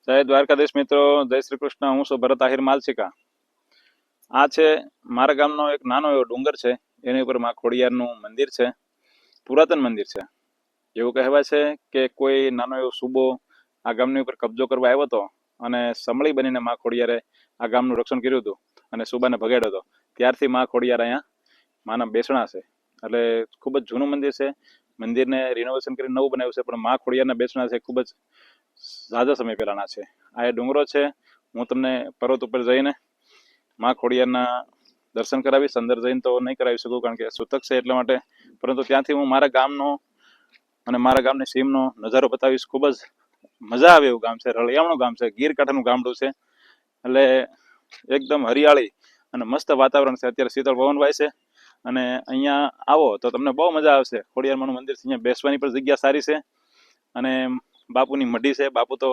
જય દ્વારકાધીશ મિત્રો, જય શ્રી કૃષ્ણ. હું છું ભરત આહિર માલશીકા. આ છે મારા ગામનો એક નાનો એવો ડુંગર છે. એની ઉપર માં ખોડિયારનું મંદિર છે. પુરાતન મંદિર છે. એવું કહેવાય છે કે કોઈ નાનો એવો સૂબો આ ગામની ઉપર કબજો કરવા આવ્યો હતો અને સમળી બનીને માં ખોડિયારે આ ગામનું રક્ષણ કર્યું હતું અને સૂબાને ભગાડ્યો હતો. ત્યારથી માં ખોડિયાર અહીંયા માના બેસણા છે. એટલે ખૂબ જ જૂનું મંદિર છે. મંદિરને રિનોવેશન કરીને નવું બનાવ્યું છે, પણ માં ખોડિયારના બેસણા છે ખૂબ જ ઝાઝા સમય પહેલાના છે. આ એ ડુંગરો છે. હું તમને પર્વત ઉપર જઈને માં ખોડિયારના દર્શન કરાવીશ. અંદર જઈને તો નહીં કરાવી શકું, કારણ કે સૂતક છે એટલા માટે. પરંતુ ત્યાંથી હું મારા ગામનો અને મારા ગામની સીમનો નજારો બતાવીશ. ખૂબ જ મજા આવે એવું ગામ છે. રળિયામણું ગામ છે. ગીર કાંઠાનું ગામડું છે. એટલે એકદમ હરિયાળી અને મસ્ત વાતાવરણ છે. અત્યારે શીતળ પવન વાય છે અને અહીંયા આવો તો તમને બહુ મજા આવશે. ખોડિયારમાંનું મંદિર છે. અહીંયા બેસવાની પણ જગ્યા સારી છે અને બાપુની મઢી છે. બાપુ તો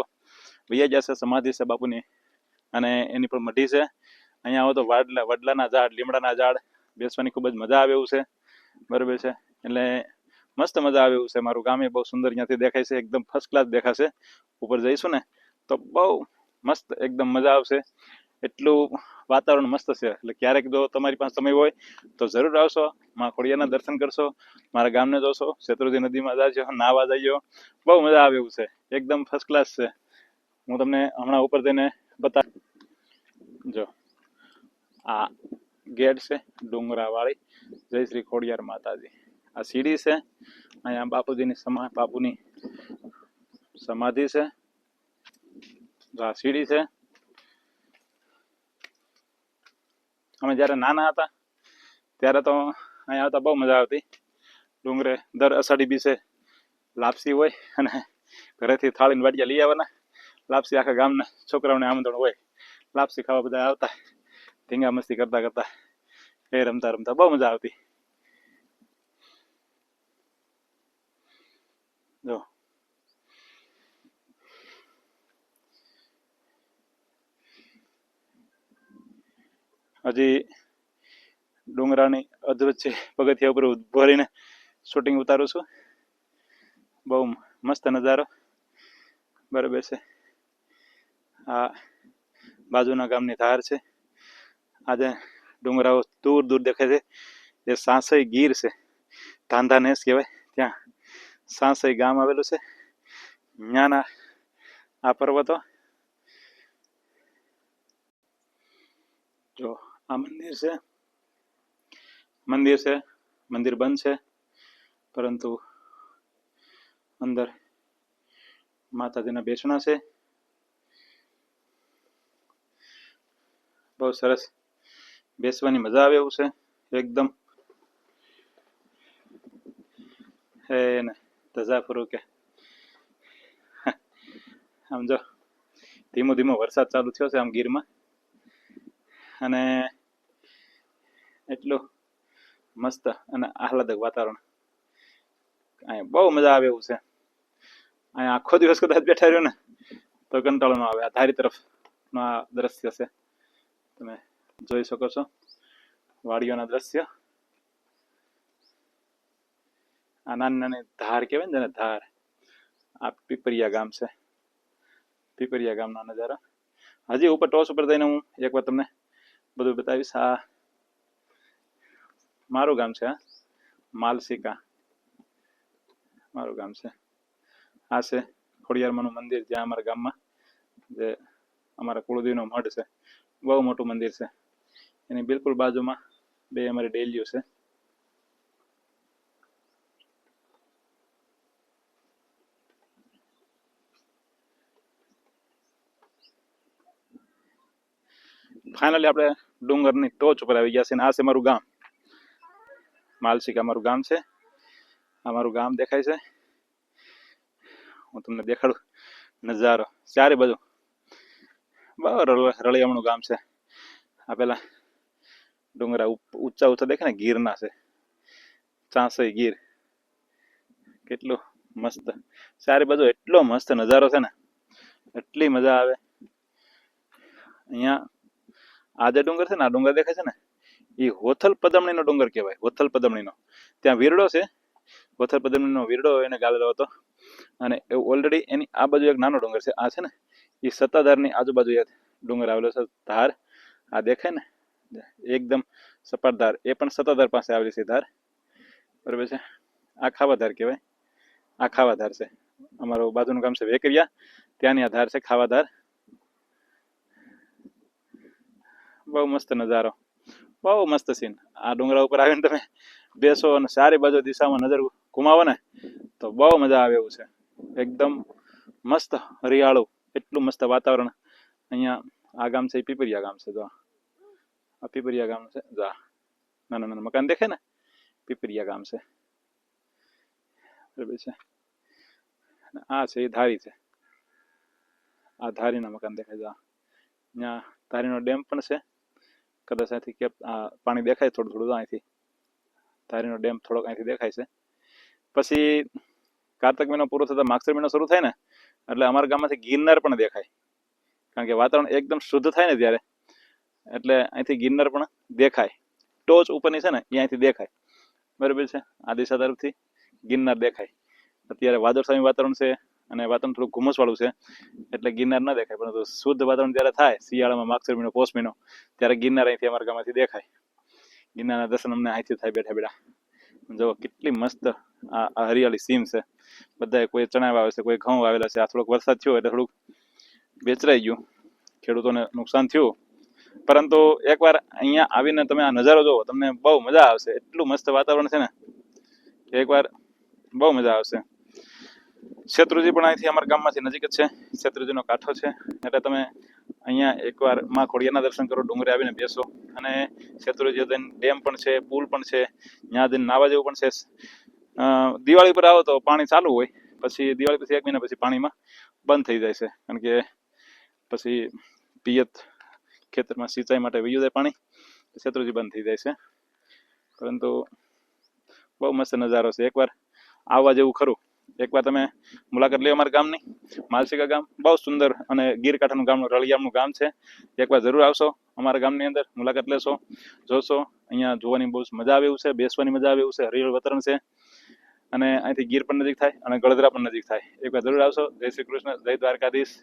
વૈયા જશે, સમાધિ છે બાપુની, અને એની પણ મઢી છે. અહીંયા આવો તો વડલાના ઝાડ, લીમડાના ઝાડ, બેસવાની ખૂબ જ મજા આવે એવું છે. બરાબર છે. એટલે મસ્ત મજા આવે એવું છે. મારું ગામ એ બહુ સુંદર અહીંયાથી દેખાય છે. એકદમ ફર્સ્ટ ક્લાસ દેખાશે. ઉપર જઈશું ને તો બહુ મસ્ત એકદમ મજા આવશે. એટલું વાતાવરણ મસ્ત છે. એટલે ક્યારેક જો તમારી પાસે સમય હોય તો જરૂર આવશો, માં ખોડિયારના દર્શન કરશો, મારા ગામને જોશો, શેત્રુંજી નદીમાં જાજો, નાવા જઈયો. બહુ મજા આવે એવું છે. એકદમ ફર્સ્ટ ક્લાસ છે. હું તમને હમણાં ઉપર જઈને જો આ ગેટ છે ડુંગરાવાળી, જય શ્રી ખોડિયાર માતાજી. આ સીડી છે. અહીંયા બાપુજીની બાપુની સમાધિ છે. આ સીડી છે. અમે જ્યારે નાના હતા ત્યારે તો અહીંયા આવતા બહુ મજા આવતી. ડુંગરે દર અષાઢી બીસે લાપસી હોય અને ઘરેથી થાળીને વાડિયા લઈ આવવાના. લાપસી આખા ગામના છોકરાઓને આમંત્રણ હોય. લાપસી ખાવા બધા આવતા. ધીંગા મસ્તી કરતા કરતા એ રમતા રમતા બહુ મજા આવતી. જો હજી ડુંગરાની અધવચ્ચે પગથિયા ઉપર ઉભો રહીને શૂટિંગ ઉતારું છું. બહુ મસ્ત નજારો. બરાબર છે. આ બાજુના ગામની ધાર છે. આજે ડુંગરાઓ દૂર દૂર દેખાય છે. જે સાંસઈ ગીર છે, ધાંધાનેસ કહેવાય, ત્યાં સાંસઈ ગામ આવેલું છે. ત્યાંના આ પર્વતો. જો આ મંદિર છે. મંદિર બંધ છે, પરંતુ અંદર માતાજીના બેસણા છે. બહુ સરસ બેસવાની મજા આવે એવું છે. એકદમ હે ને ધજા ફરું કે આમ જો ધીમો ધીમો વરસાદ ચાલુ થયો છે આમ ગીરમાં, અને એટલું મસ્ત અને આહલાદક વાતાવરણ. અહીંયા બહુ મજા આવે એવું છે. અહીંયા આખો દિવસ કદાચ બેઠા રહ્યો ને તો કંટાળો ન આવે. આ ધારી તરફનો આ દ્રશ્ય છે, તમે જોઈ શકો છો. વાડીઓના દ્રશ્ય. આ નાની નાની ધાર કહેવાય ને, જેને ધાર. આ પીપરિયા ગામ છે. પીપરિયા ગામના નજારા. હજી ઉપર ટોચ ઉપર જઈને હું એકવાર તમને બધું બતાવીશ. આ મારું ગામ છે, માલશીકા મારું ગામ છે. આ છે ખોડિયારમાંનું મંદિર, જ્યાં અમારા ગામમાં જે અમારા કુળદેવીનો મઢ છે. બહુ મોટું મંદિર છે. એની બિલકુલ બાજુમાં બે અમારી ડેલીઓ છે. ફાઇનલી આપણે ડુંગરની ટોચ ઉપર આવી ગયા છે. આ છે મારું ગામ માલશીકા. મારું ગામ છે. આ મારું ગામ દેખાય છે. હું તમને દેખાડું નજારો. ચારે બાજુ બહુ રળિયામણું ગામ છે. આ પેલા ડુંગરા ઊંચા ઊંચા દેખાય ને, ગીરના છે. ચાંસઈ ગીર. કેટલું મસ્ત. ચારે બાજુ એટલો મસ્ત નજારો છે ને, એટલી મજા આવે. અહીંયા આ જે ડુંગર છે ને, આ ડુંગર દેખાય છે ને, એ હોથલ પદમણીનો ડુંગર કહેવાય. હોથલ પદમણીનો ત્યાં વીરડો છે. હોથલ પદમણીનો વીરડો એને ગાળેલો હતો, અને ઓલરેડી એની આ બાજુ એક નાનો ડુંગર છે. આ છે ને, એ સત્તાધારની આજુબાજુ એક ડુંગર આવેલો છે ધાર. આ દેખાય ને એકદમ સપાટ ધાર, એ પણ સત્તાધાર પાસે આવેલી છે ધાર, બરાબર છે. આ ખાવાધાર કહેવાય, આ ખાવાધાર છે. અમારું બાજુનું ગામ છે વેકરિયા, ત્યાંની આ ધાર છે ખાવાધાર. બહુ મસ્ત નજારો, બહુ મસ્ત સીન. આ ડુંગરા ઉપર આવીને તમે બેસો અને સારી બાજુ દિશામાં નજર ઘુમાવો ને તો બહુ મજા આવે એવું છે. એકદમ મસ્ત હરિયાળું, એટલું મસ્ત વાતાવરણ. અહીંયા આ ગામ છે એ પીપરિયા ગામ છે. જો આ પીપરિયા ગામ છે, જો નાના નાના મકાન દેખાય ને, પીપરિયા ગામ છે, બરાબર છે. આ છે એ ધારી છે, આ ધારીના મકાન દેખાય છે. ત્યાં ધારીનો ડેમ પણ છે, કદાચ અહીંથી કે પાણી દેખાય થોડું થોડું. અહીંથી ધારીનો ડેમ થોડોક અહીંથી દેખાય છે. પછી કાર્તક મહિનો પૂરો થતા માગસર મહિનો શરૂ થાય ને એટલે અમારા ગામમાંથી ગિરનાર પણ દેખાય, કારણ કે વાતાવરણ એકદમ શુદ્ધ થાય ને ત્યારે, એટલે અહીંથી ગિરનાર પણ દેખાય. ટોચ ઉપરની છે ને એ અહીંથી દેખાય, બરાબર છે. આ દિશા તરફથી ગિરનાર દેખાય. અત્યારે વાદળછાયું વાતાવરણ છે અને વાતાવરણ થોડું ઘુમ્મસવાળું છે એટલે ગિરનાર ન દેખાય, પરંતુ શુદ્ધ વાતાવરણ જ્યારે થાય શિયાળામાં માગસર મહિનો પોષ મહિનો, ત્યારે ગિરનાર અહીંથી અમારા ગામમાંથી દેખાય. ગિરનારના દર્શન અમને અહીંથી થાય બેઠા બેઠા. જો કેટલી મસ્ત આ હરિયાળી સીમ છે. બધા કોઈ ચણા વાવે છે, કોઈ ઘઉં વાવેલા છે. આ થોડોક વરસાદ થયો એટલે થોડુંક વેચરાઈ ગયું, ખેડૂતોને નુકસાન થયું. પરંતુ એકવાર અહીંયા આવીને તમે આ નજારો જોવો, તમને બહુ મજા આવશે. એટલું મસ્ત વાતાવરણ છે ને, એકવાર બહુ મજા આવશે. શેત્રુંજી પણ અહીંથી અમારા ગામમાંથી નજીક જ છે, શેત્રુંજીનો કાંઠો છે. એટલે તમે અહીંયા એકવાર માં ખોડિયારના દર્શન કરો, ડુંગરે આવીને બેસો. અને શેત્રુંજી ડેમ પણ છે, પુલ પણ છે, ત્યાં જઈને નાવા જેવું પણ છે. દિવાળી પર આવો તો પાણી ચાલુ હોય, પછી દિવાળી પછી 1 મહિના પછી પાણીમાં બંધ થઈ જાય છે, કારણ કે પછી પિયત ખેતરમાં સિંચાઈ માટે વયું જાય પાણી, શેત્રુંજી બંધ થઈ જાય છે. પરંતુ બહુ મસ્ત નજારો છે, એકવાર આવવા જેવું ખરું. એકવાર તમે મુલાકાત લ્યો અમારા ગામની, માલશીકા ગામ બહુ સુંદર અને ગીર કાંઠાનું ગામનું રળિયામનું ગામ છે. એકવાર જરૂર આવશો અમારા ગામની અંદર, મુલાકાત લેશો, જોશો. અહીંયા જોવાની બહુ મજા આવે એવું છે, બેસવાની મજા આવે એવું છે, હરિયાળું વાતાવરણ છે. અને અહીંથી ગીર પણ નજીક થાય અને ગળદરા પણ નજીક થાય. એકવાર જરૂર આવશો. જય શ્રી કૃષ્ણ, જય દ્વારકાધીશ.